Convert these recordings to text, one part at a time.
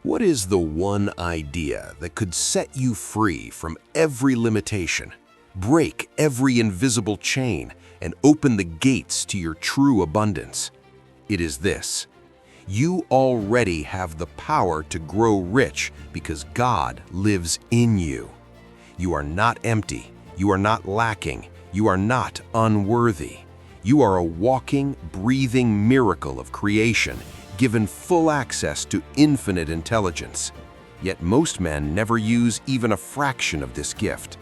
What is the one idea that could set you free from every limitation, break every invisible chain, and open the gates to your true abundance? It is this: you already have the power to grow rich because God lives in you. You are not empty, you are not lacking, you are not unworthy. You are a walking, breathing miracle of creation, given full access to infinite intelligence. Yet most men never use even a fraction of this gift.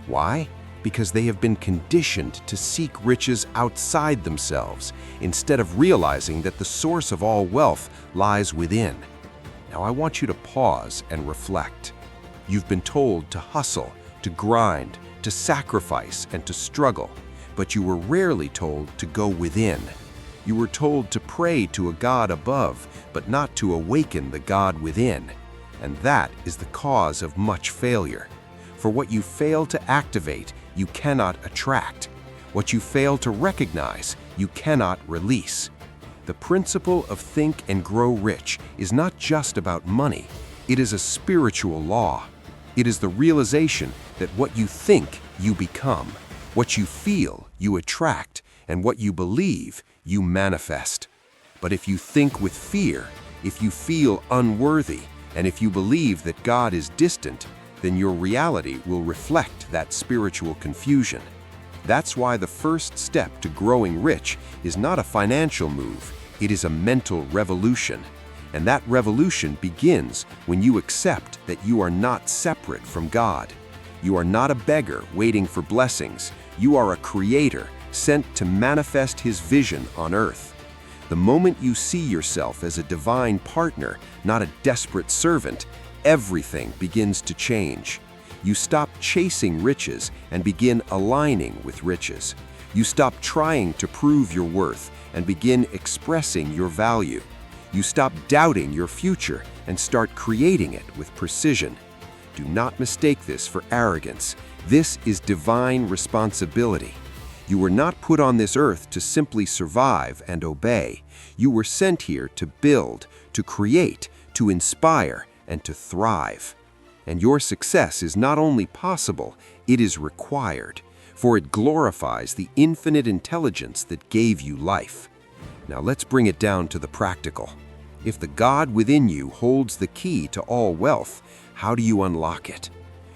Why? Because they have been conditioned to seek riches outside themselves, instead of realizing that the source of all wealth lies within. Now I want you to pause and reflect. You've been told to hustle, to grind, to sacrifice, and to struggle, but you were rarely told to go within. You were told to pray to a God above, but not to awaken the God within. And that is the cause of much failure. For what you fail to activate, you cannot attract. What you fail to recognize, you cannot release. The principle of Think and Grow Rich is not just about money. It is a spiritual law. It is the realization that what you think, you become. What you feel, you attract. And what you believe, you manifest. But if you think with fear, if you feel unworthy, and if you believe that God is distant, then your reality will reflect that spiritual confusion. That's why the first step to growing rich is not a financial move, it is a mental revolution. And that revolution begins when you accept that you are not separate from God. You are not a beggar waiting for blessings. You are a creator sent to manifest His vision on earth. The moment you see yourself as a divine partner, not a desperate servant, everything begins to change. You stop chasing riches and begin aligning with riches. You stop trying to prove your worth and begin expressing your value. You stop doubting your future and start creating it with precision. Do not mistake this for arrogance. This is divine responsibility. You were not put on this earth to simply survive and obey. You were sent here to build, to create, to inspire, and to thrive. And your success is not only possible, it is required, for it glorifies the infinite intelligence that gave you life. Now let's bring it down to the practical. If the God within you holds the key to all wealth, how do you unlock it?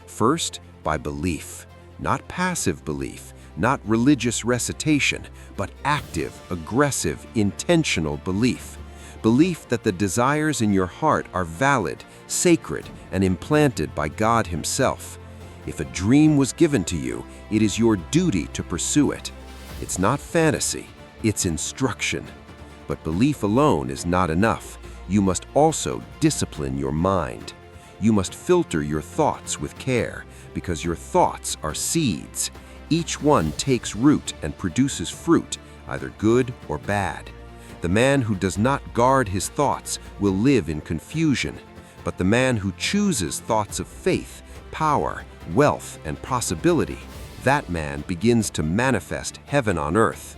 First, by belief, not passive belief, not religious recitation, but active, aggressive, intentional belief. Belief that the desires in your heart are valid, sacred, and implanted by God Himself. If a dream was given to you, it is your duty to pursue it. It's not fantasy, it's instruction. But belief alone is not enough. You must also discipline your mind. You must filter your thoughts with care, because your thoughts are seeds. Each one takes root and produces fruit, either good or bad. The man who does not guard his thoughts will live in confusion, but the man who chooses thoughts of faith, power, wealth, and possibility, that man begins to manifest heaven on earth.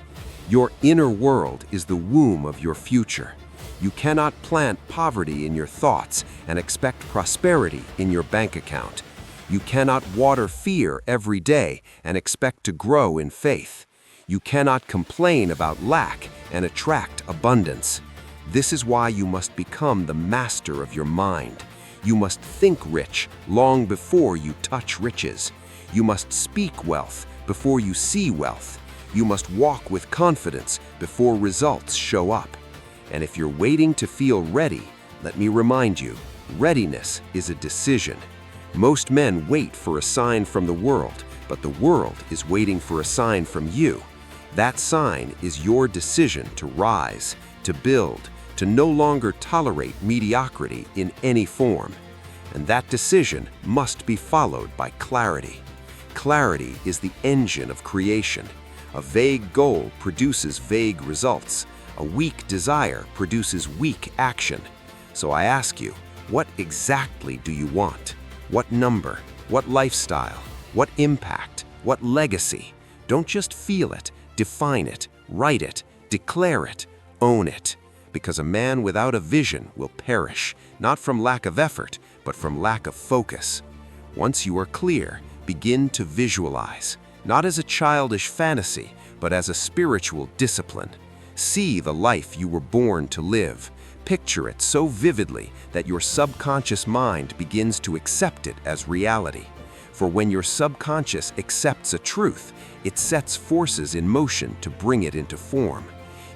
Your inner world is the womb of your future. You cannot plant poverty in your thoughts and expect prosperity in your bank account. You cannot water fear every day and expect to grow in faith. You cannot complain about lack and attract abundance. This is why you must become the master of your mind. You must think rich long before you touch riches. You must speak wealth before you see wealth. You must walk with confidence before results show up. And if you're waiting to feel ready, let me remind you, readiness is a decision. Most men wait for a sign from the world, but the world is waiting for a sign from you. That sign is your decision to rise, to build, to no longer tolerate mediocrity in any form. And that decision must be followed by clarity. Clarity is the engine of creation. A vague goal produces vague results. A weak desire produces weak action. So I ask you, what exactly do you want? What number? What lifestyle? What impact? What legacy? Don't just feel it, define it, write it, declare it, own it. because a man without a vision will perish, not from lack of effort, but from lack of focus. Once you are clear, begin to visualize, not as a childish fantasy, but as a spiritual discipline. See the life you were born to live. Picture it so vividly that your subconscious mind begins to accept it as reality. For when your subconscious accepts a truth, it sets forces in motion to bring it into form.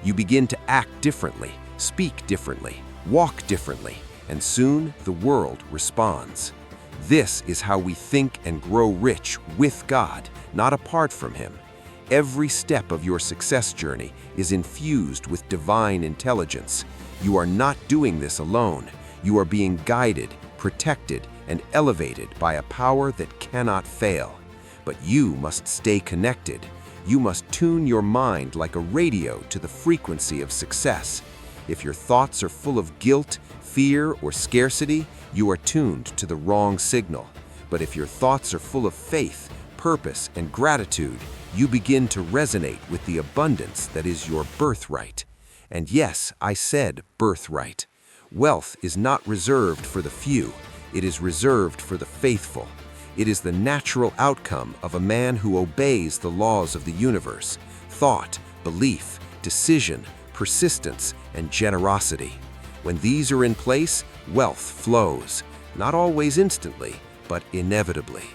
You begin to act differently, speak differently, walk differently, and soon the world responds. This is how we think and grow rich with God, not apart from Him. Every step of your success journey is infused with divine intelligence. You are not doing this alone. You are being guided, protected, and elevated by a power that cannot fail. But you must stay connected. You must tune your mind like a radio to the frequency of success. If your thoughts are full of guilt, fear, or scarcity, you are tuned to the wrong signal. But if your thoughts are full of faith, purpose, and gratitude, you begin to resonate with the abundance that is your birthright. And yes, I said birthright. Wealth is not reserved for the few. It is reserved for the faithful. It is the natural outcome of a man who obeys the laws of the universe: thought, belief, decision, persistence, and generosity. When these are in place, wealth flows, not always instantly, but inevitably.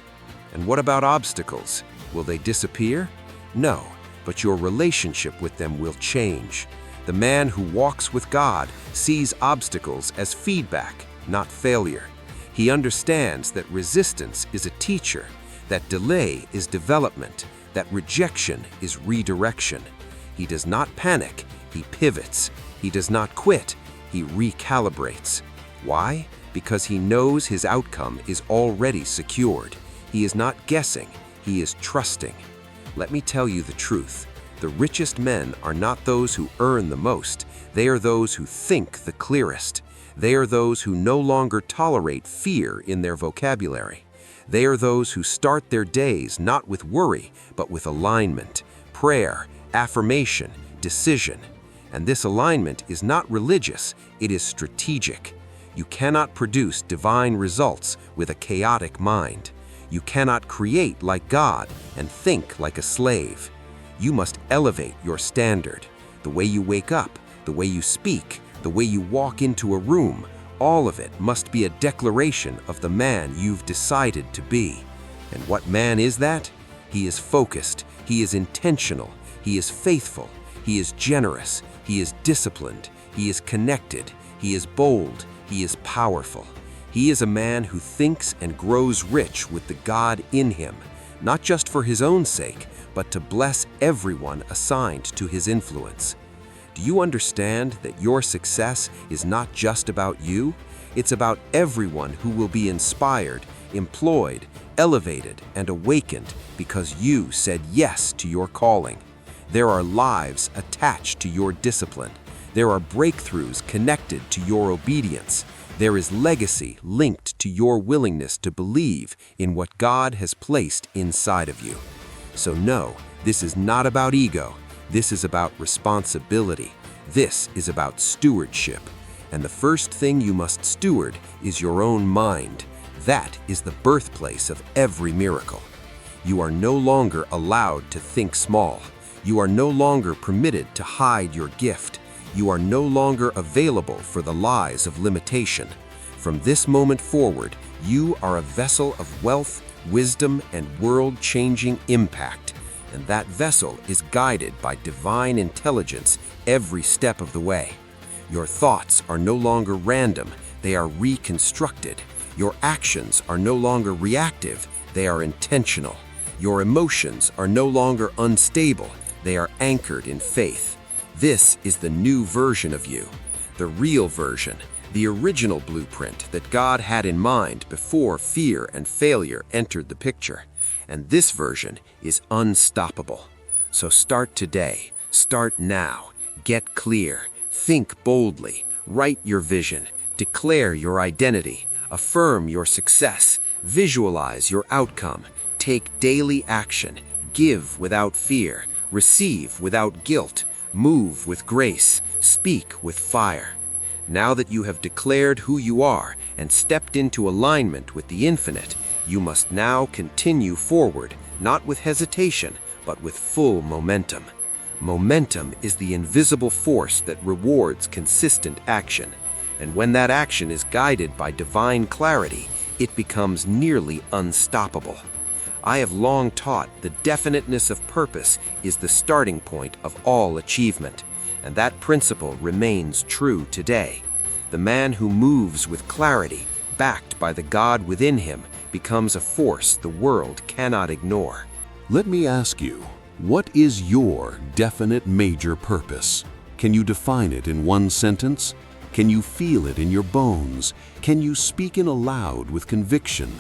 And what about obstacles? Will they disappear? No, but your relationship with them will change. The man who walks with God sees obstacles as feedback, not failure. He understands that resistance is a teacher, that delay is development, that rejection is redirection. He does not panic, he pivots. He does not quit, he recalibrates. Why? Because he knows his outcome is already secured. He is not guessing, he is trusting. Let me tell you the truth. The richest men are not those who earn the most. They are those who think the clearest. They are those who no longer tolerate fear in their vocabulary. They are those who start their days not with worry, but with alignment, prayer, affirmation, decision. And this alignment is not religious, it is strategic. You cannot produce divine results with a chaotic mind. You cannot create like God and think like a slave. You must elevate your standard. The way you wake up, the way you speak, the way you walk into a room, all of it must be a declaration of the man you've decided to be. And what man is that? He is focused, he is intentional, he is faithful, he is generous, he is disciplined, he is connected, he is bold, he is powerful. He is a man who thinks and grows rich with the God in him, not just for his own sake, but to bless everyone assigned to his influence. Do you understand that your success is not just about you? It's about everyone who will be inspired, employed, elevated, and awakened because you said yes to your calling. There are lives attached to your discipline. There are breakthroughs connected to your obedience. There is legacy linked to your willingness to believe in what God has placed inside of you. So no, this is not about ego. This is about responsibility. This is about stewardship. And the first thing you must steward is your own mind. That is the birthplace of every miracle. You are no longer allowed to think small. You are no longer permitted to hide your gift. You are no longer available for the lies of limitation. From this moment forward, you are a vessel of wealth, wisdom, and world-changing impact. And that vessel is guided by divine intelligence every step of the way. Your thoughts are no longer random, they are reconstructed. Your actions are no longer reactive, they are intentional. Your emotions are no longer unstable, they are anchored in faith. This is the new version of you, the real version, the original blueprint that God had in mind before fear and failure entered the picture. And this version is unstoppable. So start today, start now, get clear, think boldly, write your vision, declare your identity, affirm your success, visualize your outcome, take daily action, give without fear, receive without guilt, Move with grace, speak with fire. Now that you have declared who you are and stepped into alignment with the infinite, you must now continue forward, not with hesitation, but with full momentum. Momentum is the invisible force that rewards consistent action, and when that action is guided by divine clarity, it becomes nearly unstoppable. I have long taught the definiteness of purpose is the starting point of all achievement, and that principle remains true today. The man who moves with clarity, backed by the God within him, becomes a force the world cannot ignore. Let me ask you, what is your definite major purpose? Can you define it in one sentence? Can you feel it in your bones? Can you speak it aloud with conviction?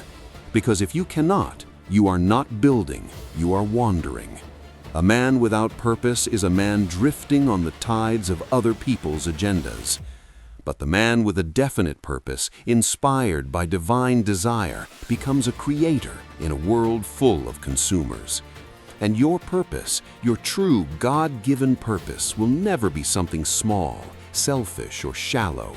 Because if you cannot, you are not building, you are wandering. A man without purpose is a man drifting on the tides of other people's agendas. But the man with a definite purpose, inspired by divine desire, becomes a creator in a world full of consumers. And your purpose, your true God-given purpose, will never be something small, selfish, or shallow.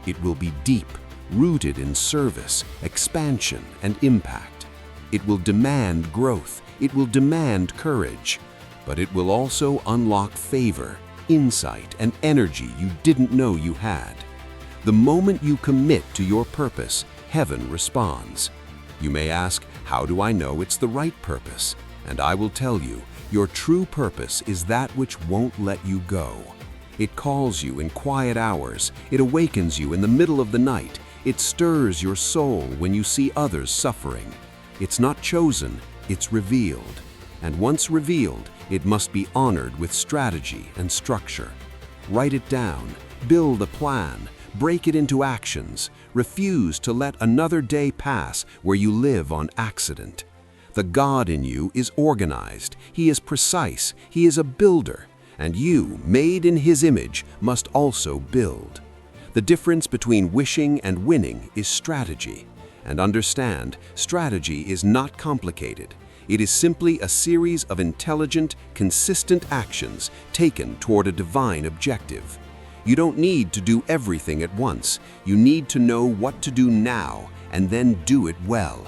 It will be deep, rooted in service, expansion, and impact. It will demand growth. It will demand courage. But it will also unlock favor, insight, and energy you didn't know you had. The moment you commit to your purpose, heaven responds. You may ask, how do I know it's the right purpose? And I will tell you, your true purpose is that which won't let you go. It calls you in quiet hours. It awakens you in the middle of the night. It stirs your soul when you see others suffering. It's not chosen, it's revealed. And once revealed, it must be honored with strategy and structure. Write it down, build a plan, break it into actions. Refuse to let another day pass where you live on accident. The God in you is organized, He is precise, He is a builder, and you, made in His image, must also build. The difference between wishing and winning is strategy. And understand, strategy is not complicated. It is simply a series of intelligent, consistent actions taken toward a divine objective. You don't need to do everything at once. You need to know what to do now and then do it well.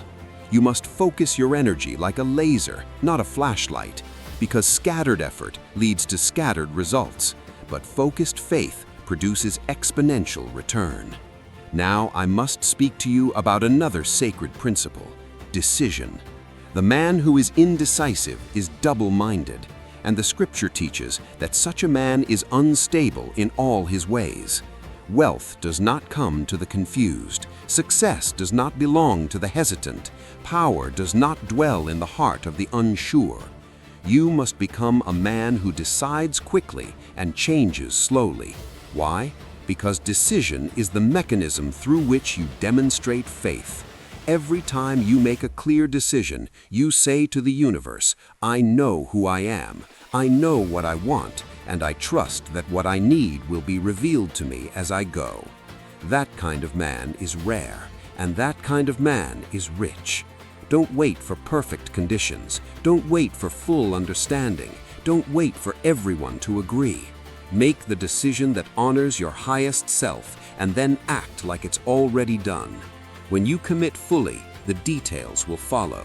You must focus your energy like a laser, not a flashlight, because scattered effort leads to scattered results, but focused faith produces exponential return. Now I must speak to you about another sacred principle, decision. The man who is indecisive is double-minded, and the scripture teaches that such a man is unstable in all his ways. Wealth does not come to the confused. Success does not belong to the hesitant. Power does not dwell in the heart of the unsure. You must become a man who decides quickly and changes slowly. Why? Because decision is the mechanism through which you demonstrate faith. Every time you make a clear decision, you say to the universe, I know who I am, I know what I want, and I trust that what I need will be revealed to me as I go. That kind of man is rare, and that kind of man is rich. Don't wait for perfect conditions. Don't wait for full understanding. Don't wait for everyone to agree. Make the decision that honors your highest self, and then act like it's already done. When you commit fully, the details will follow.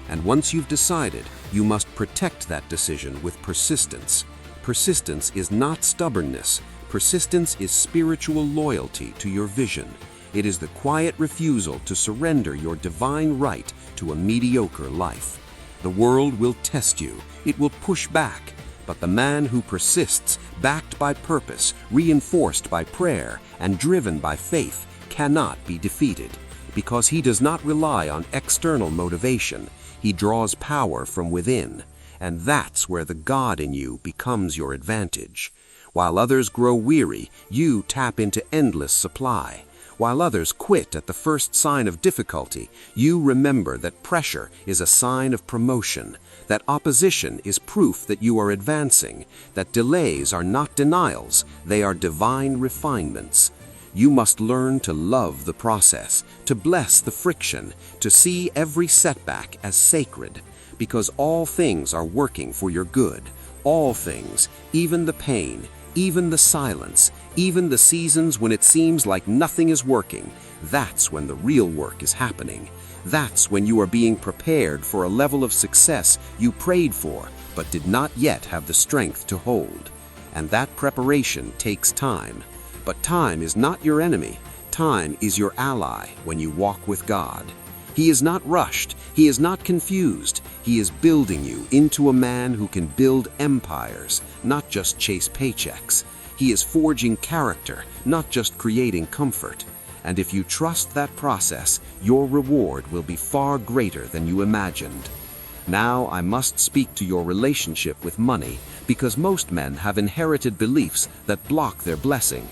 And once you've decided, you must protect that decision with persistence. Persistence is not stubbornness. Persistence is spiritual loyalty to your vision. It is the quiet refusal to surrender your divine right to a mediocre life. The world will test you. It will push back. But the man who persists, backed by purpose, reinforced by prayer, and driven by faith, cannot be defeated. Because he does not rely on external motivation, he draws power from within. And that's where the God in you becomes your advantage. While others grow weary, you tap into endless supply. While others quit at the first sign of difficulty, you remember that pressure is a sign of promotion, that opposition is proof that you are advancing, that delays are not denials, they are divine refinements. You must learn to love the process, to bless the friction, to see every setback as sacred, because all things are working for your good. All things, even the pain, even the silence, even the seasons when it seems like nothing is working, that's when the real work is happening. That's when you are being prepared for a level of success you prayed for but did not yet have the strength to hold. And that preparation takes time. But time is not your enemy. Time is your ally when you walk with God. He is not rushed. He is not confused. He is building you into a man who can build empires, not just chase paychecks. He is forging character, not just creating comfort. And if you trust that process, your reward will be far greater than you imagined. Now I must speak to your relationship with money, because most men have inherited beliefs that block their blessing.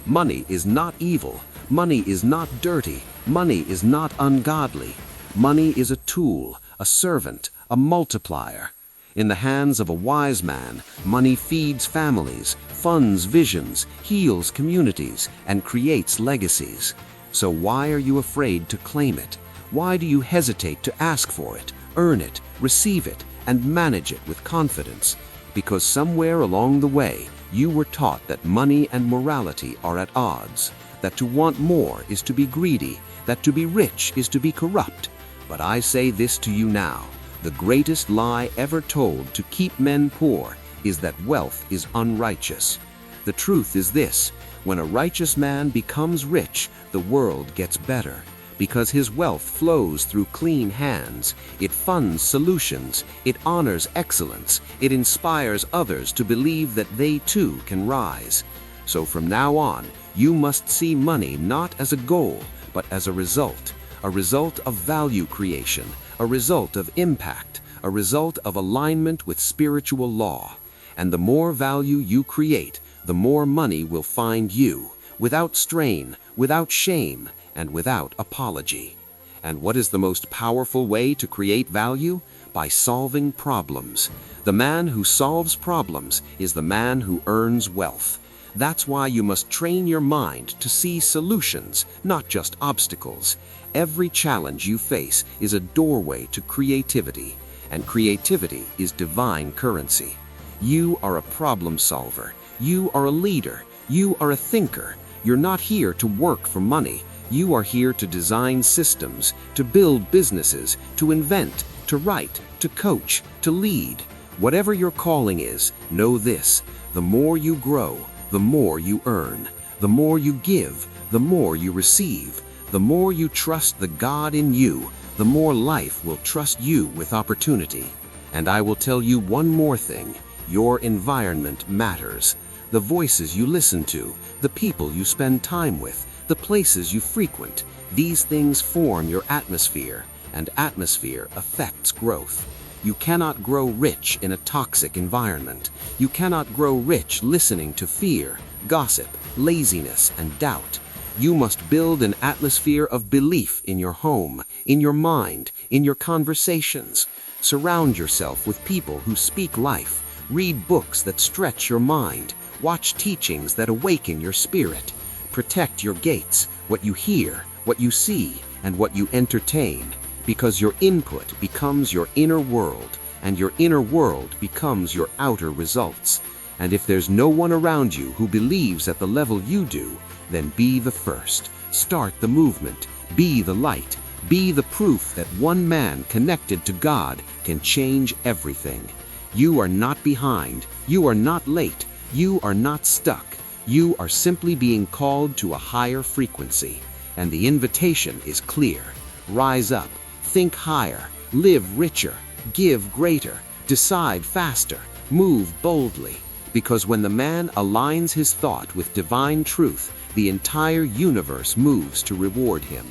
Money is not evil. Money is not dirty. Money is not ungodly. Money is a tool, a servant, a multiplier. In the hands of a wise man, money feeds families, funds visions, heals communities, and creates legacies. So why are you afraid to claim it? Why do you hesitate to ask for it, earn it, receive it, and manage it with confidence? Because somewhere along the way, you were taught that money and morality are at odds, that to want more is to be greedy, that to be rich is to be corrupt. But I say this to you now, the greatest lie ever told to keep men poor is that wealth is unrighteous. The truth is this: when a righteous man becomes rich, the world gets better. Because his wealth flows through clean hands, it funds solutions, it honors excellence, it inspires others to believe that they too can rise. So from now on, you must see money not as a goal, but as a result of value creation, a result of impact, a result of alignment with spiritual law. And the more value you create, the more money will find you, without strain, without shame, and without apology. And what is the most powerful way to create value? By solving problems. The man who solves problems is the man who earns wealth. That's why you must train your mind to see solutions, not just obstacles. Every challenge you face is a doorway to creativity, and creativity is divine currency. You are a problem solver. You are a leader. You are a thinker. You're not here to work for money. You are here to design systems, to build businesses, to invent, to write, to coach, to lead. Whatever your calling is, know this: the more you grow, the more you earn. The more you give, the more you receive. The more you trust the God in you, the more life will trust you with opportunity. And I will tell you one more thing: your environment matters. The voices you listen to, the people you spend time with, the places you frequent, these things form your atmosphere, and atmosphere affects growth. You cannot grow rich in a toxic environment. You cannot grow rich listening to fear, gossip, laziness, and doubt. You must build an atmosphere of belief in your home, in your mind, in your conversations. Surround yourself with people who speak life. Read books that stretch your mind. Watch teachings that awaken your spirit. Protect your gates, what you hear, what you see, and what you entertain, because your input becomes your inner world, and your inner world becomes your outer results. And if there's no one around you who believes at the level you do, then be the first. Start the movement. Be the light. Be the proof that one man connected to God can change everything. You are not behind. You are not late. You are not stuck. You are simply being called to a higher frequency. And the invitation is clear. Rise up. Think higher. Live richer. Give greater. Decide faster. Move boldly. Because when the man aligns his thought with divine truth, the entire universe moves to reward him.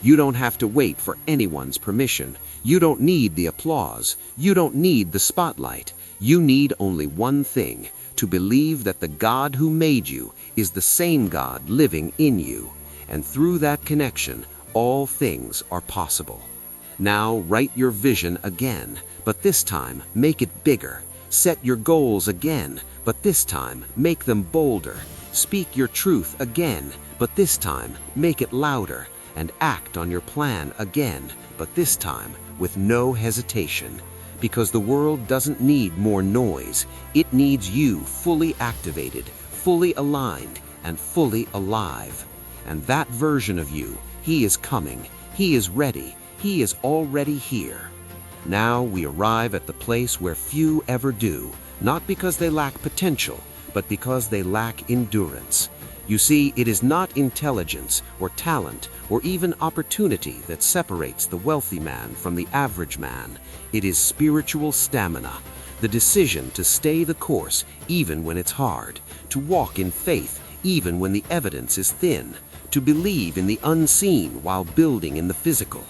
You don't have to wait for anyone's permission. You don't need the applause. You don't need the spotlight. You need only one thing: to believe that the God who made you is the same God living in you. And through that connection, all things are possible. Now write your vision again, but this time make it bigger. Set your goals again, but this time make them bolder. Speak your truth again, but this time make it louder. And act on your plan again, but this time with no hesitation. Because the world doesn't need more noise. It needs you fully activated, fully aligned, and fully alive. And that version of you, he is coming. He is ready. He is already here. Now we arrive at the place where few ever do, not because they lack potential, but because they lack endurance. You see, it is not intelligence or talent or even opportunity that separates the wealthy man from the average man. It is spiritual stamina, the decision to stay the course even when it's hard, to walk in faith even when the evidence is thin, to believe in the unseen while building in the physical.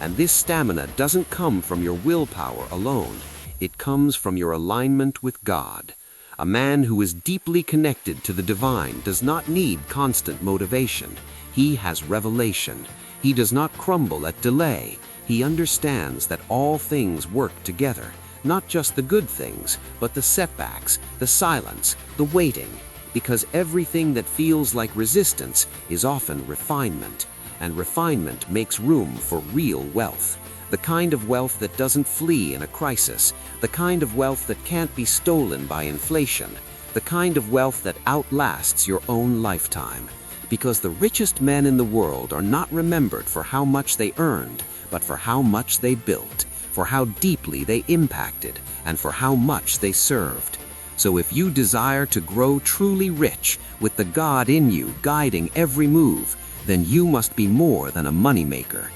And this stamina doesn't come from your willpower alone. It comes from your alignment with God. A man who is deeply connected to the divine does not need constant motivation. He has revelation. He does not crumble at delay. He understands that all things work together, not just the good things, but the setbacks, the silence, the waiting, because everything that feels like resistance is often refinement, and refinement makes room for real wealth. The kind of wealth that doesn't flee in a crisis, the kind of wealth that can't be stolen by inflation, the kind of wealth that outlasts your own lifetime. Because the richest men in the world are not remembered for how much they earned, but for how much they built, for how deeply they impacted, and for how much they served. So if you desire to grow truly rich, with the God in you guiding every move, then you must be more than a moneymaker.